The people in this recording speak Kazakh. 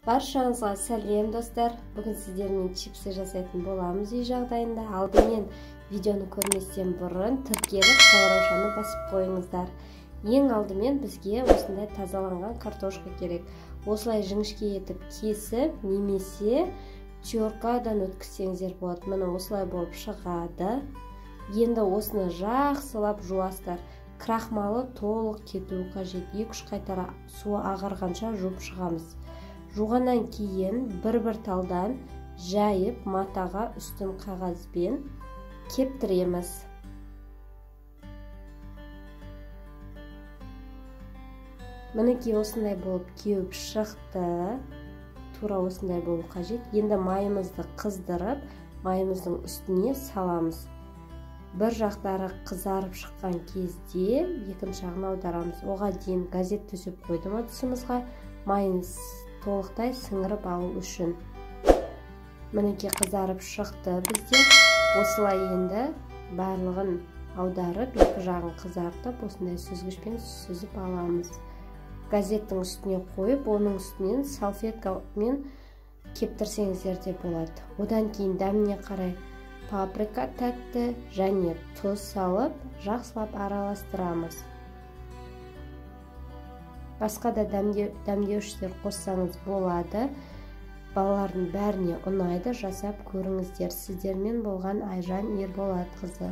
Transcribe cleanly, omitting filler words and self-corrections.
Баршаңызға сәлем достар. Бүгін сіздермен чипсы жасайтын боламыз үй жағдайында. Алдымен видеоны көрместен бұрын тіркеліп қоңыраушаны басып қойыңыздар. Ең алдымен бізге осындай тазаланған картошка керек. Осылай жіңішке етіп кесіп, немесе теркадан өткізсеңіздер болады. Міне осылай болып шығады. Енді осыны жақсылап жуасыздар. Крахмалы толық кетуі қажет. 2-3 қайтара суы ағарғанша жуып шығамыз. Жуғаннан кейін бір-бір талдан жайып матаға үстін қағазбен кептіреміз. Мінекей осындай болып кеуіп шықты. Тура осындай болу қажет. Енді майымызды қыздырып, майымыздың үстіне саламыз. Бір жақтары қызарып шыққан кезде екінші жағына аударамыз. Оған дейін газет төсеп қойдым ыдысымызға. Майымыз толықтай сіңіріп алу үшін. Мінекей қызарып шықты бізде. Осылай енді барлығын аударып, екі жағын қызартып, осындай сүзгішпен сүзіп аламыз. Газеттің үстіне қойып, оның үстінен салфеткамен кептірсеңіздер де болады. Одан кейін дәміне қарай паприка тәтті және тұз салып, жақсылап араластырамыз. Басқа да дәмдеушілер қоссаңыз болады. Балалардың бәріне ұнайды, жасап көріңіздер. Сіздермен болған Айжан Ерболатқызы.